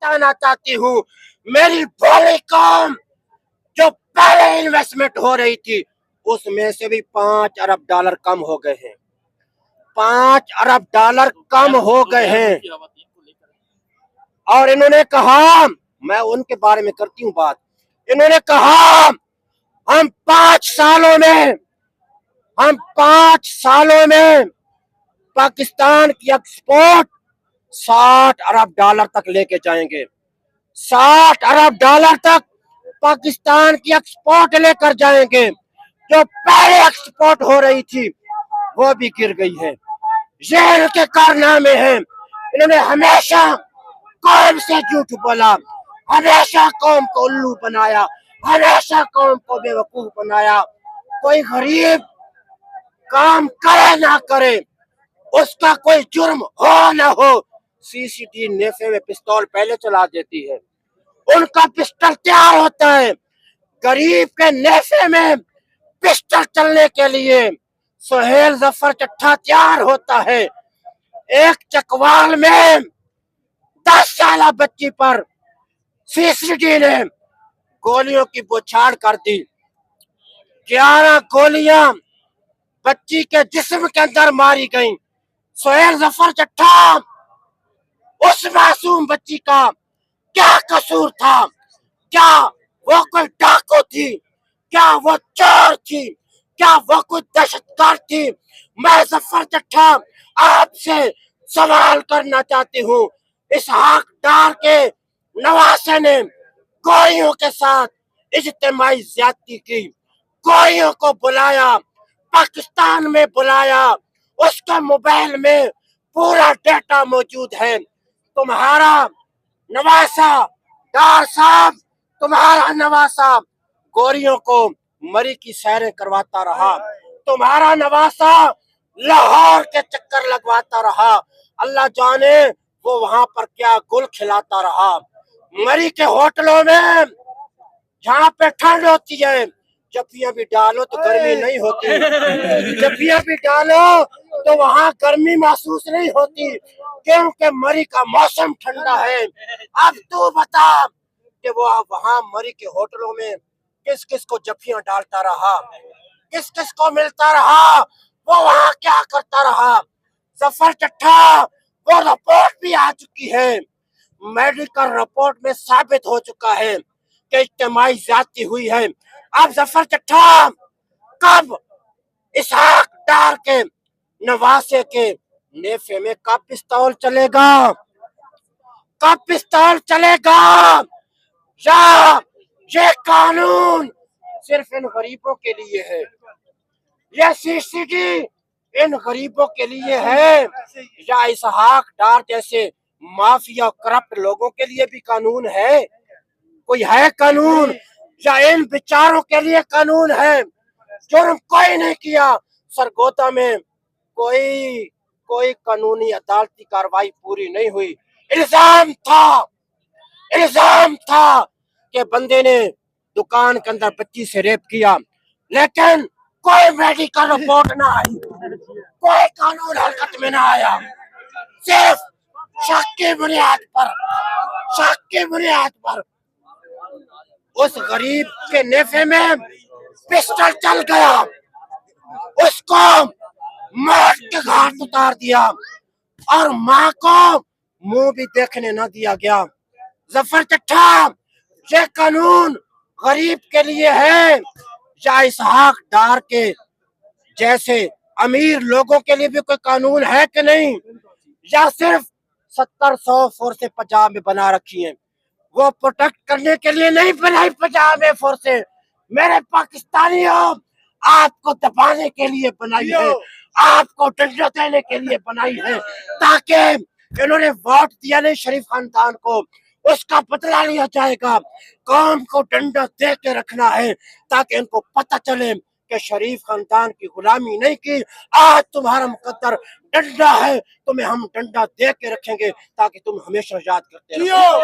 बताना चाहती हूँ, मेरी भोली कौम जो पहले इन्वेस्टमेंट हो रही थी उसमें से भी $5 अरब कम हो गए हैं। $5 अरब कम हो गए हैं। और इन्होंने कहा, मैं उनके बारे में करती हूँ बात, इन्होंने कहा हम 5 सालों में पाकिस्तान की एक्सपोर्ट $60 अरब तक लेके जाएंगे। $60 अरब तक पाकिस्तान की एक्सपोर्ट लेकर जाएंगे। जो पहले एक्सपोर्ट हो रही थी वो भी गिर गई है। ये इनके कारनामे हैं। इन्होंने हमेशा कौम से झूठ बोला, हमेशा कौम को उल्लू बनाया, हमेशा कौम को बेवकूफ बनाया। कोई गरीब काम करे ना करे, उसका कोई जुर्म हो ना हो, सीसीटी नेफे में पिस्तौल पहले चला देती है, उनका पिस्टल तैयार होता है। गरीब के नेफे में पिस्टल चलने के लिए सुहेल जफर चट्टा तैयार होता है। एक चकवाल में 10 साल बच्ची पर सीसीडी ने गोलियों की बौछार कर दी। 11 गोलियां बच्ची के जिस्म के अंदर मारी गईं। सुहेल जफर चट्टा, उस मासूम बच्ची का क्या कसूर था? क्या वो कोई डाकू थी? क्या वो चोर थी? क्या वो कोई दहशतगर्द थी? मैं जफर चट्टा आपसे सवाल करना चाहती हूँ। इसहाक डार के नवासे ने गोरियों के साथ इज्तिमाई ज्यादती की, गोरियों को बुलाया, पाकिस्तान में बुलाया, उसका मोबाइल में पूरा डेटा मौजूद है। तुम्हारा नवासा डार साहब, तुम्हारा नवासा गोरियों को मरी की सैरें करवाता रहा, तुम्हारा नवासा लाहौर के चक्कर लगवाता रहा, अल्लाह जाने वो वहां पर क्या गुल खिलाता रहा। मरी के होटलों में जहाँ पे ठंड होती है, जफियां भी डालो तो गर्मी नहीं होती, जफियां भी डालो तो वहाँ गर्मी महसूस नहीं होती, क्योंकि मरी का मौसम ठंडा है। अब तू बता कि वो वहाँ मरी के होटलों में किस किस को जफियां डालता रहा, किस किस को मिलता रहा, वो वहाँ क्या करता रहा। जफर चट्टा, वो रिपोर्ट भी आ चुकी है, मेडिकल रिपोर्ट में साबित हो चुका है कि इज्तिमाई ज्यादती हुई है। अब जफर चट्टा कब इसहाक डार के नवासे के नेफे में कब पिस्तौल चलेगा? कब पिस्तौल चलेगा? या ये कानून सिर्फ इन गरीबों के लिए है? यह सीसीडी इन गरीबों के लिए है या इसहाक डार जैसे माफिया करप्ट लोगों के लिए भी कानून है? कोई है कानून या इन बेचारों के लिए कानून है? जुर्म कोई नहीं किया, सरगोदा में कोई कानूनी अदालती कार्रवाई पूरी नहीं हुई। इल्जाम था कि बंदे ने दुकान के अंदर बच्ची से रेप किया, लेकिन कोई मेडिकल रिपोर्ट ना आई, कोई कानून हरकत में ना आया। सिर्फ शक की बुनियाद पर उस गरीब के नेफे में पिस्टल चल गया, उसको मौत के घाट उतार दिया और माँ को मुंह भी देखने न दिया गया। जफर चट्टा, ये कानून गरीब के लिए है या इसहाक डार के जैसे अमीर लोगों के लिए भी कोई कानून है कि नहीं? या सिर्फ 70-100 फोर्सें पंजाब में बना रखी हैं? वो प्रोटेक्ट करने के लिए नहीं बनाई पंजाब में फोर्सें, मेरे पाकिस्तानियों, आपको दबाने के लिए बनाई है, आपको डंडा देने के लिए बनाई है, ताकि इन्होंने वोट दिया नहीं शरीफ खानदान को, उसका बदला लिया जाएगा। कौम को डंडा दे के रखना है ताकि इनको पता चले कि शरीफ खानदान की गुलामी नहीं की। आज तुम्हारा मुकद्दर डंडा है, तुम्हें हम डंडा दे के रखेंगे ताकि तुम हमेशा याद करते रहो।